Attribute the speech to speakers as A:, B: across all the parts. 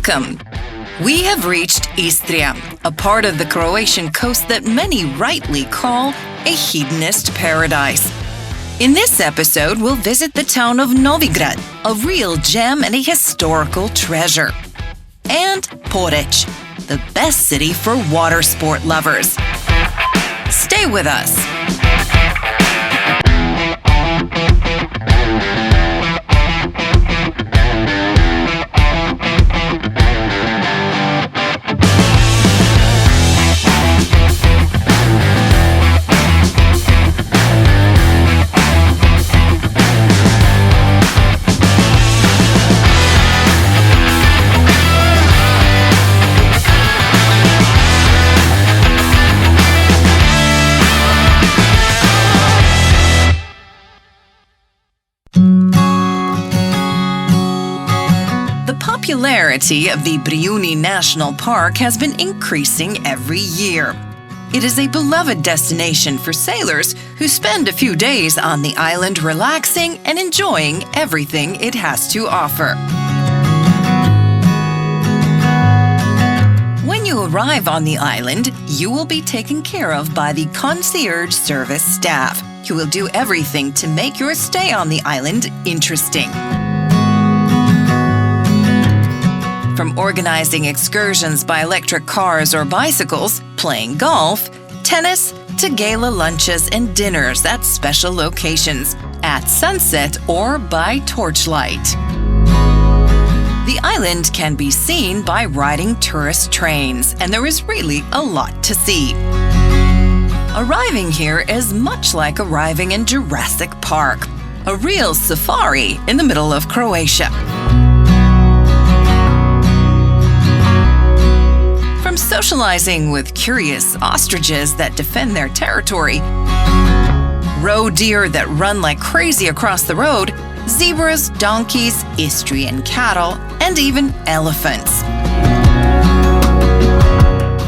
A: Welcome! We have reached Istria, a part of the Croatian coast that many rightly call a hedonist paradise. In this episode, we'll visit the town of Novigrad, a real gem and a historical treasure. And Poreč, the best city for water sport lovers. Stay with us. The popularity of the Brijuni National Park has been increasing every year. It is a beloved destination for sailors who spend a few days on the island relaxing and enjoying everything it has to offer. When you arrive on the island, you will be taken care of by the concierge service staff, who will do everything to make your stay on the island interesting. From organizing excursions by electric cars or bicycles, playing golf, tennis, to gala lunches and dinners at special locations, at sunset or by torchlight. The island can be seen by riding tourist trains, and there is really a lot to see. Arriving here is much like arriving in Jurassic Park, a real safari in the middle of Croatia. From socializing with curious ostriches that defend their territory, roe deer that run like crazy across the road, zebras, donkeys, Istrian cattle, and even elephants.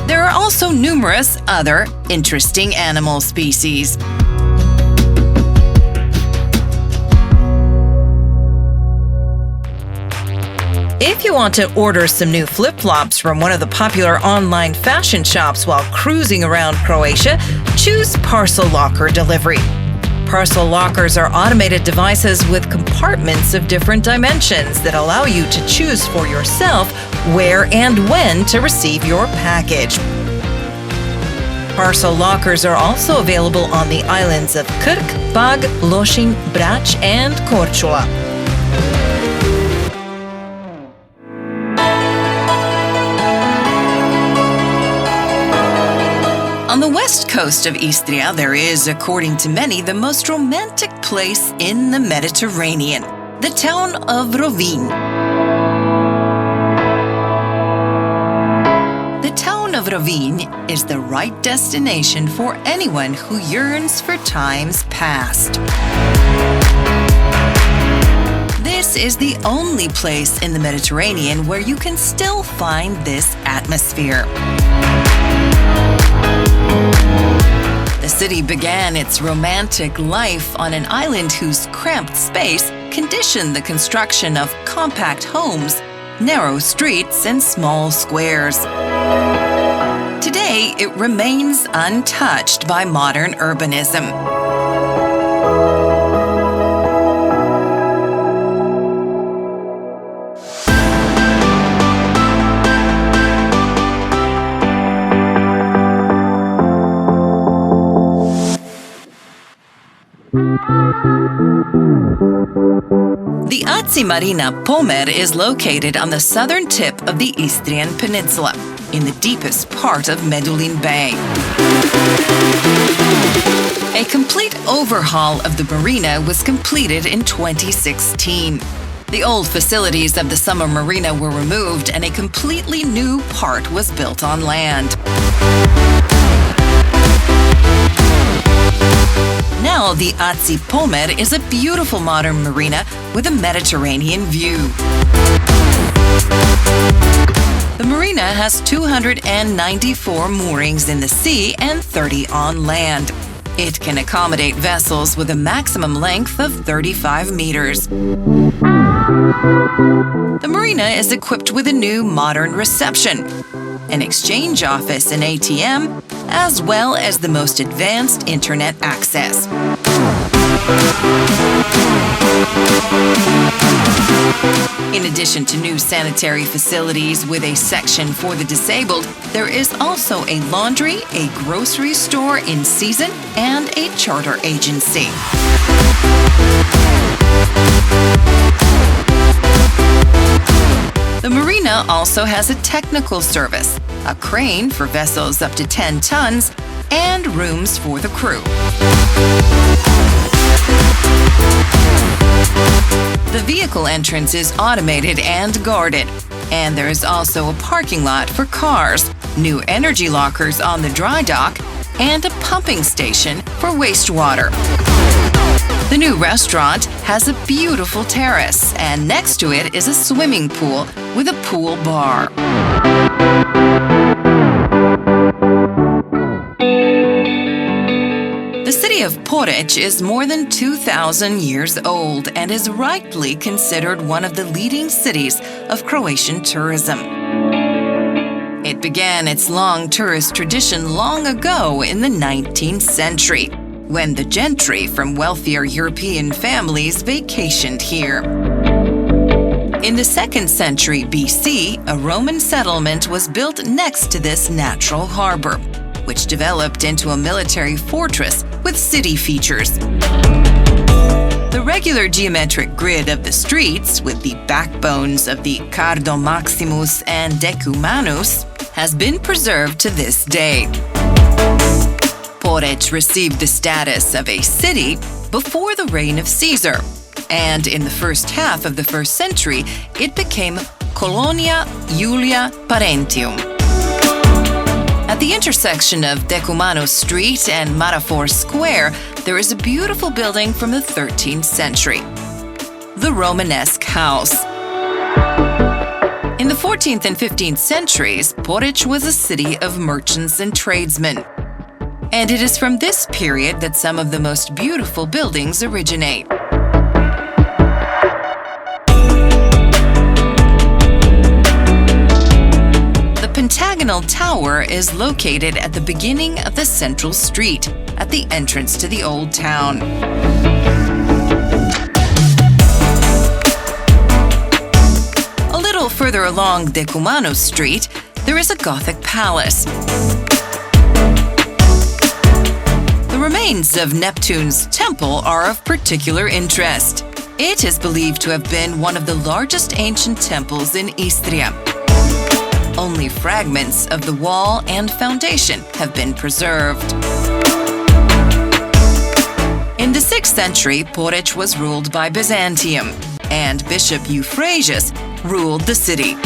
A: There are also numerous other interesting animal species. If you want to order some new flip-flops from one of the popular online fashion shops while cruising around Croatia, choose Parcel Locker Delivery. Parcel lockers are automated devices with compartments of different dimensions that allow you to choose for yourself where and when to receive your package. Parcel lockers are also available on the islands of Krk, Pag, Lošinj, Brač, and Korčula. On the west coast of Istria, there is, according to many, the most romantic place in the Mediterranean, the town of Rovinj. The town of Rovinj is the right destination for anyone who yearns for times past. This is the only place in the Mediterranean where you can still find this atmosphere. The city began its romantic life on an island whose cramped space conditioned the construction of compact homes, narrow streets, and small squares. Today, it remains untouched by modern urbanism. The Marina Pomer is located on the southern tip of the Istrian Peninsula, in the deepest part of Medulin Bay. A complete overhaul of the marina was completed in 2016. The old facilities of the summer marina were removed and a completely new part was built on land. Now, the Pomer is a beautiful modern marina with a Mediterranean view. The marina has 294 moorings in the sea and 30 on land. It can accommodate vessels with a maximum length of 35 meters. The marina is equipped with a new modern reception, an exchange office and ATM, as well as the most advanced internet access. In addition to new sanitary facilities with a section for the disabled, there is also a laundry, a grocery store in season, and a charter agency. The marina also has a technical service, a crane for vessels up to 10 tons, and rooms for the crew. The vehicle entrance is automated and guarded, and there is also a parking lot for cars, new energy lockers on the dry dock, and a pumping station for wastewater. The new restaurant has a beautiful terrace, and next to it is a swimming pool with a pool bar. The city of Poreč is more than 2,000 years old and is rightly considered one of the leading cities of Croatian tourism. It began its long tourist tradition long ago in the 19th century, when the gentry from wealthier European families vacationed here. In the 2nd century BC, a Roman settlement was built next to this natural harbor, which developed into a military fortress with city features. The regular geometric grid of the streets, with the backbones of the Cardo Maximus and Decumanus, has been preserved to this day. Poreč received the status of a city before the reign of Caesar, and in the first half of the 1st century, it became Colonia Julia Parentium. At the intersection of Decumanus Street and Marafor Square, there is a beautiful building from the 13th century, the Romanesque house. In the 14th and 15th centuries, Poreč was a city of merchants and tradesmen. And it is from this period that some of the most beautiful buildings originate. The pentagonal tower is located at the beginning of the central street, at the entrance to the old town. A little further along Decumanus Street, there is a Gothic palace. The remains of Neptune's temple are of particular interest. It is believed to have been one of the largest ancient temples in Istria. Only fragments of the wall and foundation have been preserved. In the 6th century, Poreč was ruled by Byzantium, and Bishop Euphrasia ruled the city.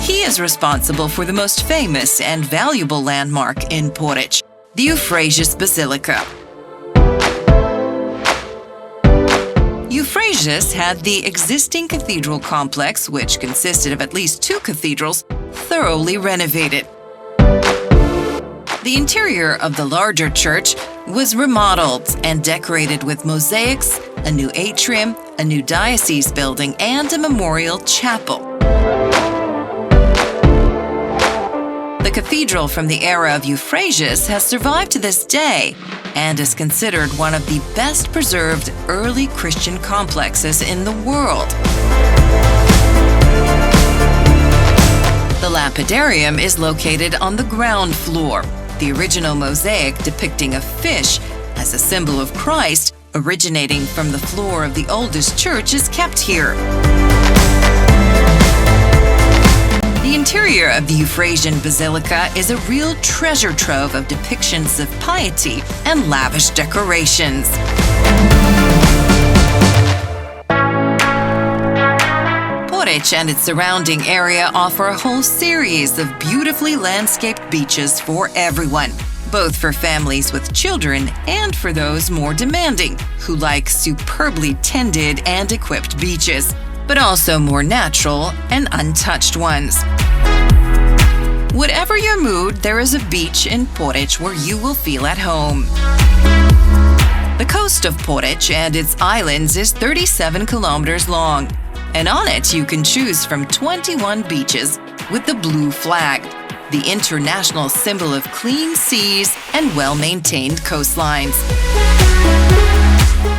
A: He is responsible for the most famous and valuable landmark in Poreč, the Euphrasia Basilica. Euphrasia had the existing cathedral complex, which consisted of at least 2 cathedrals, thoroughly renovated. The interior of the larger church was remodeled and decorated with mosaics, a new atrium, a new diocese building, and a memorial chapel. The cathedral from the era of Euphrasia has survived to this day and is considered one of the best preserved early Christian complexes in the world. The lapidarium is located on the ground floor. The original mosaic depicting a fish as a symbol of Christ, originating from the floor of the oldest church, is kept here. The interior of the Euphrasia Basilica is a real treasure trove of depictions of piety and lavish decorations. Poreč and its surrounding area offer a whole series of beautifully landscaped beaches for everyone, both for families with children and for those more demanding, who like superbly tended and equipped beaches, but also more natural and untouched ones. Whatever your mood, there is a beach in Poreč where you will feel at home. The coast of Poreč and its islands is 37 kilometers long, and on it you can choose from 21 beaches with the blue flag, the international symbol of clean seas and well-maintained coastlines.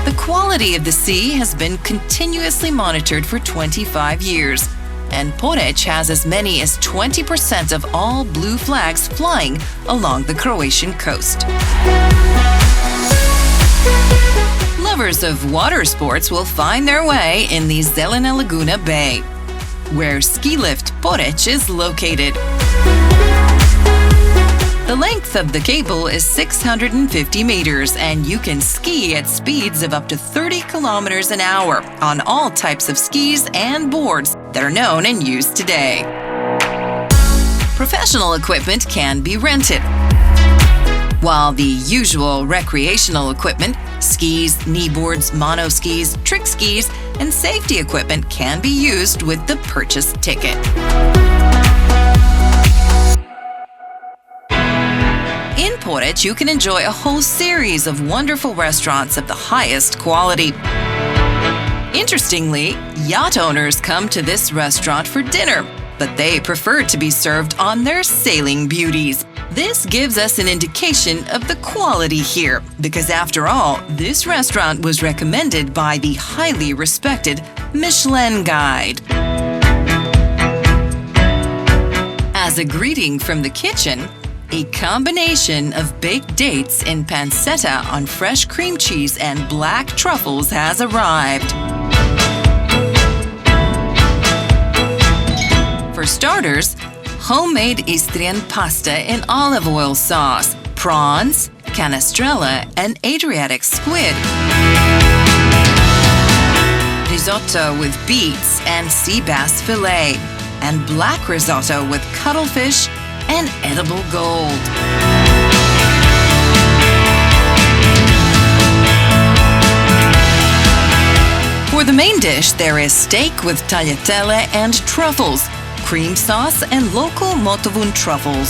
A: The quality of the sea has been continuously monitored for 25 years, and Poreč has as many as 20% of all blue flags flying along the Croatian coast. Lovers of water sports will find their way in the Zelena Laguna Bay, where ski lift Poreč is located. The length of the cable is 650 meters, and you can ski at speeds of up to 30 kilometers an hour on all types of skis and boards that are known and used today. Professional equipment can be rented, while the usual recreational equipment, skis, kneeboards, monoskis, trick skis, and safety equipment can be used with the purchased ticket. In Poreč, you can enjoy a whole series of wonderful restaurants of the highest quality. Interestingly, yacht owners come to this restaurant for dinner, but they prefer to be served on their sailing beauties. This gives us an indication of the quality here, because after all, this restaurant was recommended by the highly respected Michelin Guide. As a greeting from the kitchen, a combination of baked dates in pancetta on fresh cream cheese and black truffles has arrived. For starters, homemade Istrian pasta in olive oil sauce, prawns, canestrella, and Adriatic squid. Risotto with beets and sea bass fillet, and black risotto with cuttlefish and edible gold. For the main dish, there is steak with tagliatelle and truffles, cream sauce, and local Motovun truffles.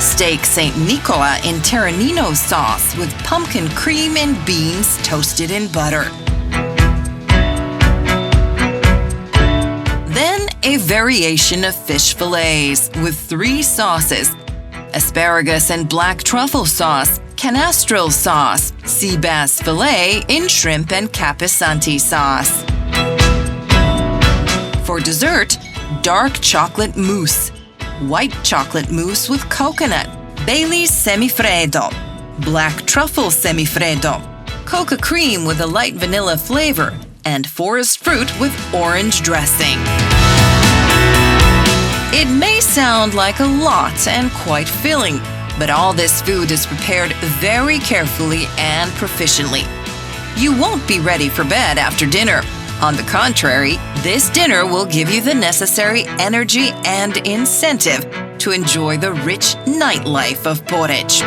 A: Steak St. Nicola in Terranino sauce with pumpkin cream and beans toasted in butter. Then a variation of fish fillets with 3 sauces: asparagus and black truffle sauce, canestrel sauce, sea bass fillet in shrimp and capisanti sauce. For dessert, dark chocolate mousse, white chocolate mousse with coconut, Bailey's semifreddo, black truffle semifreddo, coca cream with a light vanilla flavor, and forest fruit with orange dressing. It may sound like a lot and quite filling, but all this food is prepared very carefully and proficiently. You won't be ready for bed after dinner. On the contrary, this dinner will give you the necessary energy and incentive to enjoy the rich nightlife of Poreč.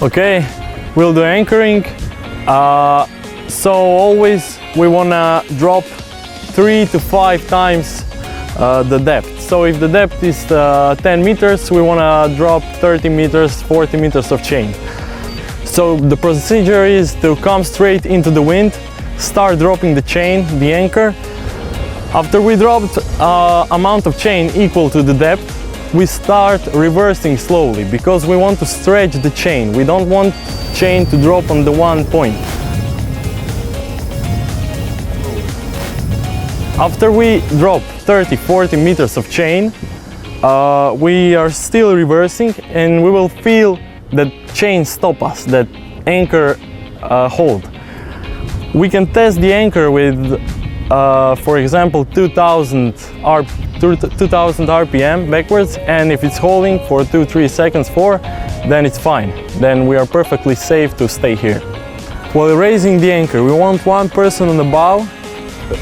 B: Okay, we'll do anchoring. So always we wanna drop 3 to 5 times the depth. So if the depth is 10 meters, we wanna drop 30 meters, 40 meters of chain. So the procedure is to come straight into the wind, start dropping the chain, the anchor. After we dropped amount of chain equal to the depth, we start reversing slowly because we want to stretch the chain. We don't want chain to drop on the one point. After we drop 30-40 meters of chain, we are still reversing and we will feel that chain stop us, that anchor hold. We can test the anchor with, for example, 2000 RPM backwards, and if it's holding for 2-3 seconds, 4, then it's fine. Then we are perfectly safe to stay here. While raising the anchor, we want one person on the bow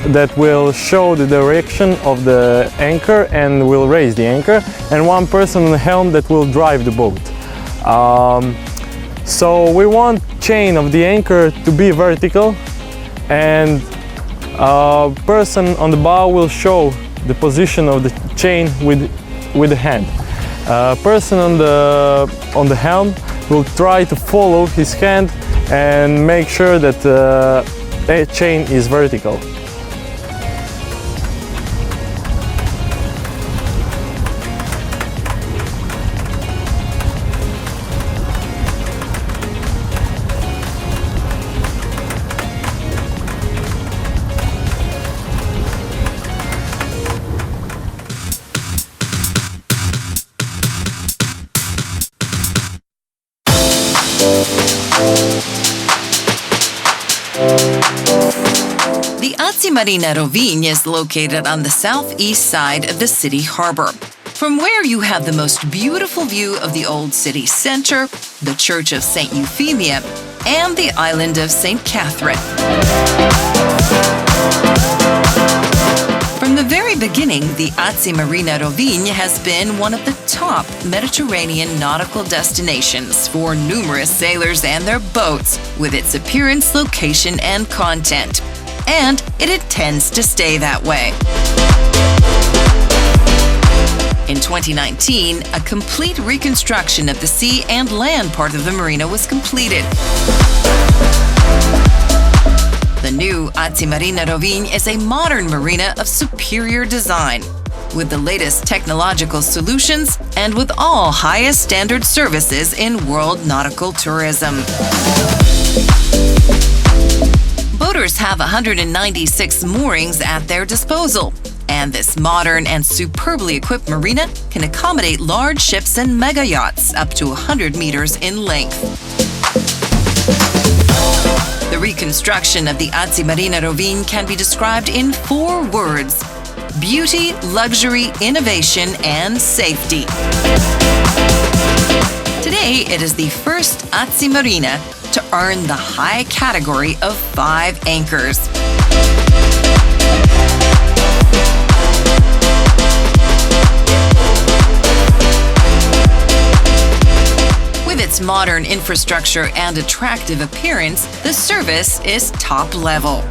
B: that will show the direction of the anchor and will raise the anchor, and one person on the helm that will drive the boat. So we want chain of the anchor to be vertical, and Person on the bow will show the position of the chain with the hand. Person on the helm will try to follow his hand and make sure that the chain is vertical.
A: The Marina Rovinj is located on the southeast side of the city harbor, from where you have the most beautiful view of the old city center, the Church of St. Euphemia, and the island of St. Catherine. From the very beginning, the Marina Rovinj has been one of the top Mediterranean nautical destinations for numerous sailors and their boats, with its appearance, location, and content. And it intends to stay that way. In 2019, a complete reconstruction of the sea and land part of the marina was completed. The new Marina Rovinj is a modern marina of superior design, with the latest technological solutions and with all highest standard services in world nautical tourism. Boaters have 196 moorings at their disposal, and this modern and superbly equipped marina can accommodate large ships and mega yachts up to 100 meters in length. The reconstruction of the Marina Rovinj can be described in 4 words: beauty, luxury, innovation, and safety. Today, it is the first Marina to earn the high category of 5 anchors. With its modern infrastructure and attractive appearance, the service is top level.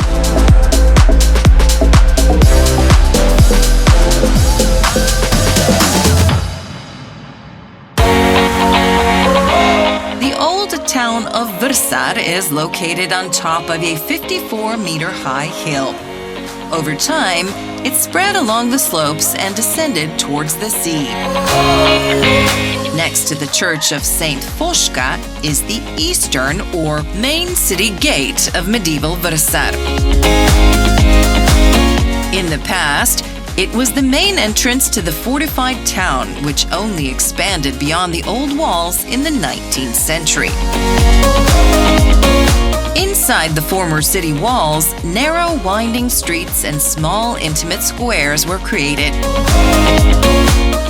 A: The town of Vrsar is located on top of a 54-meter-high hill. Over time, it spread along the slopes and descended towards the sea. Next to the Church of St. Foška is the eastern or main city gate of medieval Vrsar. In the past, it was the main entrance to the fortified town, which only expanded beyond the old walls in the 19th century. Inside the former city walls, narrow winding streets and small intimate squares were created.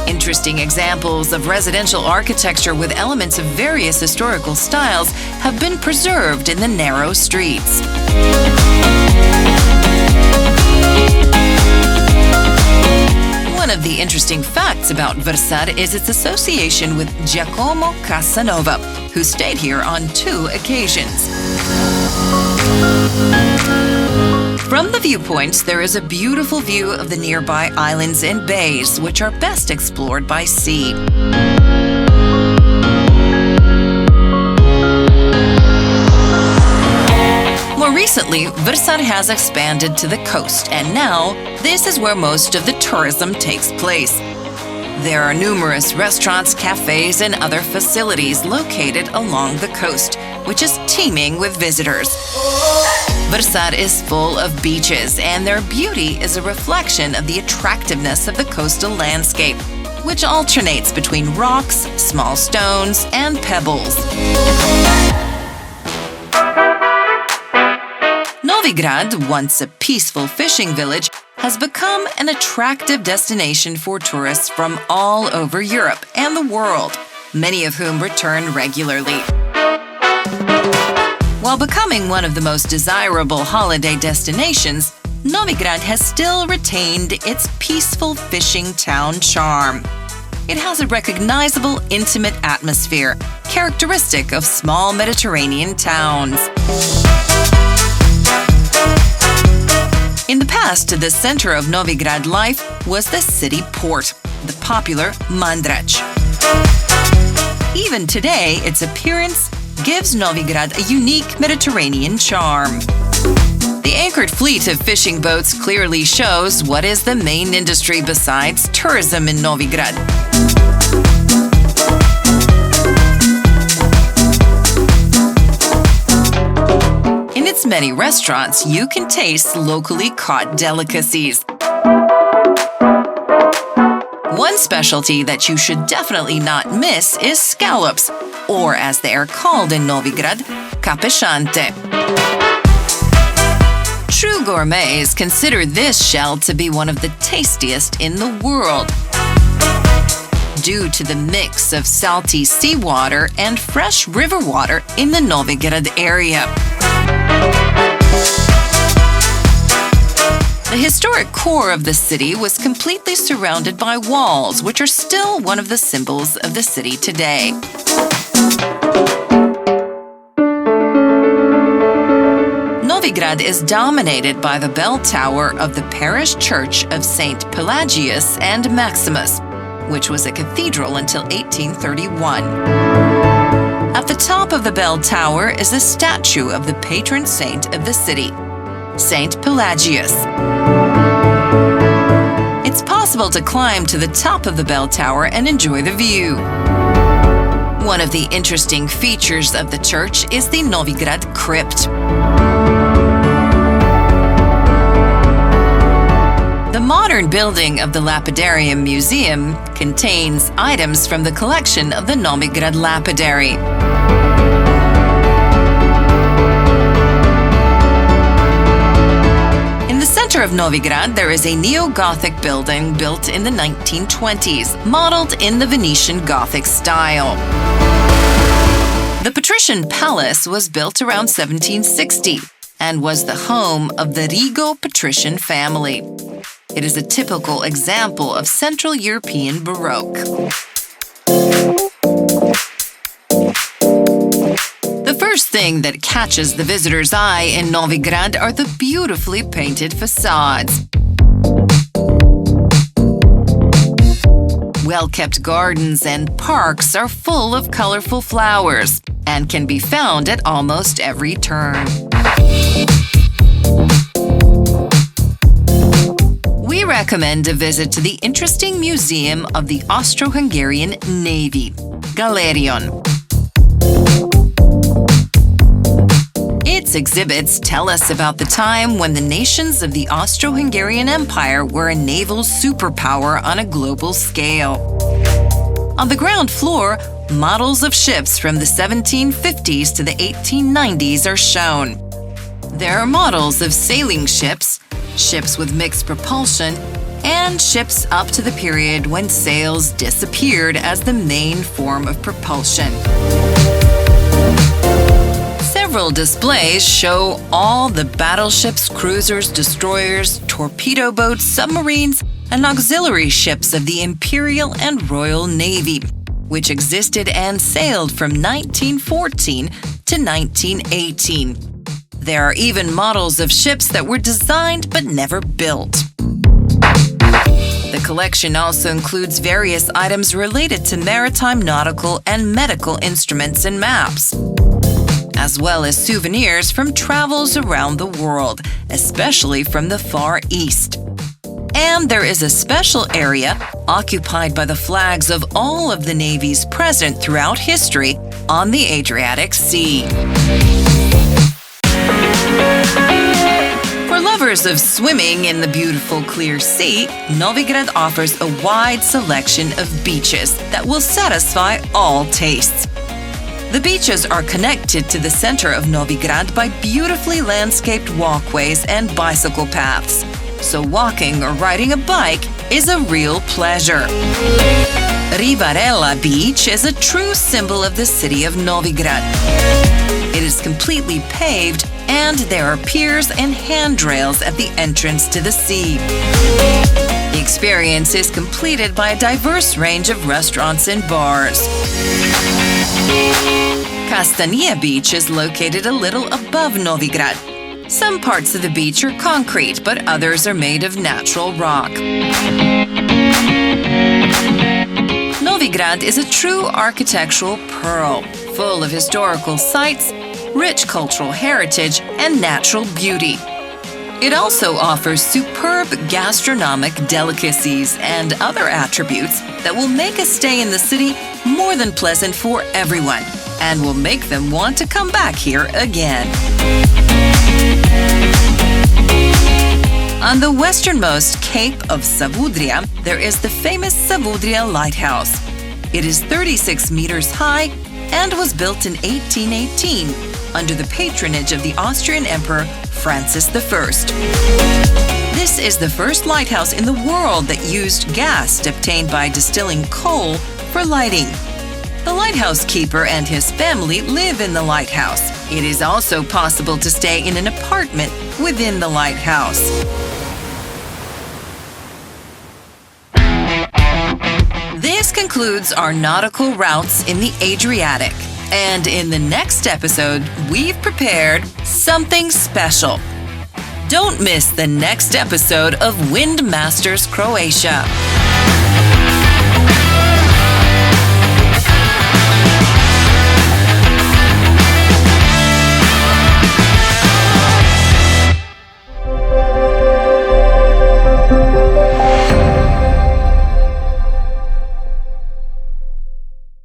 A: Interesting examples of residential architecture with elements of various historical styles have been preserved in the narrow streets. One of the interesting facts about Vrsar is its association with Giacomo Casanova, who stayed here on 2 occasions. From the viewpoints, there is a beautiful view of the nearby islands and bays, which are best explored by sea. More recently, Vrsar has expanded to the coast, and now this is where most of the tourism takes place. There are numerous restaurants, cafes, and other facilities located along the coast, which is teeming with visitors. Vrsar is full of beaches, and their beauty is a reflection of the attractiveness of the coastal landscape, which alternates between rocks, small stones, and pebbles. Novigrad, once a peaceful fishing village, has become an attractive destination for tourists from all over Europe and the world, many of whom return regularly. While becoming one of the most desirable holiday destinations, Novigrad has still retained its peaceful fishing town charm. It has a recognizable, intimate atmosphere, characteristic of small Mediterranean towns. In the past, the center of Novigrad life was the city port, the popular Mandrač. Even today, its appearance gives Novigrad a unique Mediterranean charm. The anchored fleet of fishing boats clearly shows what is the main industry besides tourism in Novigrad. In its many restaurants, you can taste locally caught delicacies. One specialty that you should definitely not miss is scallops, or as they are called in Novigrad, capešante. True gourmets consider this shell to be one of the tastiest in the world, due to the mix of salty seawater and fresh river water in the Novigrad area. The historic core of the city was completely surrounded by walls, which are still one of the symbols of the city today. Novigrad is dominated by the bell tower of the parish church of St. Pelagius and Maximus, which was a cathedral until 1831. At the top of the bell tower is a statue of the patron saint of the city, St. Pelagius. It's possible to climb to the top of the bell tower and enjoy the view. One of the interesting features of the church is the Novigrad crypt. The modern building of the Lapidarium Museum contains items from the collection of the Novigrad Lapidary. In the center of Novigrad, there is a neo-Gothic building built in the 1920s, modeled in the Venetian Gothic style. The Patrician Palace was built around 1760 and was the home of the Rigo patrician family. It is a typical example of Central European Baroque. The first thing that catches the visitor's eye in Novigrad are the beautifully painted facades. Well-kept gardens and parks are full of colorful flowers and can be found at almost every turn. We recommend a visit to the interesting museum of the Austro-Hungarian Navy, Galerion. Its exhibits tell us about the time when the nations of the Austro-Hungarian Empire were a naval superpower on a global scale. On the ground floor, models of ships from the 1750s to the 1890s are shown. There are models of sailing ships, ships with mixed propulsion, and ships up to the period when sails disappeared as the main form of propulsion. Several displays show all the battleships, cruisers, destroyers, torpedo boats, submarines, and auxiliary ships of the Imperial and Royal Navy, which existed and sailed from 1914 to 1918. There are even models of ships that were designed but never built. The collection also includes various items related to maritime, nautical, and medical instruments and maps, as well as souvenirs from travels around the world, especially from the Far East. And there is a special area occupied by the flags of all of the navies present throughout history on the Adriatic Sea. For lovers of swimming in the beautiful clear sea, Novigrad offers a wide selection of beaches that will satisfy all tastes. The beaches are connected to the center of Novigrad by beautifully landscaped walkways and bicycle paths, so walking or riding a bike is a real pleasure. Ribarella Beach is a true symbol of the city of Novigrad. It is completely paved, and there are piers and handrails at the entrance to the sea. The experience is completed by a diverse range of restaurants and bars. Castania Beach is located a little above Novigrad. Some parts of the beach are concrete, but others are made of natural rock. Novigrad is a true architectural pearl, full of historical sites, rich cultural heritage, and natural beauty. It also offers superb gastronomic delicacies and other attributes that will make a stay in the city more than pleasant for everyone and will make them want to come back here again. On the westernmost cape of Savudrija, there is the famous Savudrija Lighthouse. It is 36 meters high and was built in 1818 under the patronage of the Austrian Emperor Francis I. This is the first lighthouse in the world that used gas obtained by distilling coal for lighting. The lighthouse keeper and his family live in the lighthouse. It is also possible to stay in an apartment within the lighthouse. This concludes our nautical routes in the Adriatic. And in the next episode, we've prepared something special. Don't miss the next episode of Wind Masters Croatia.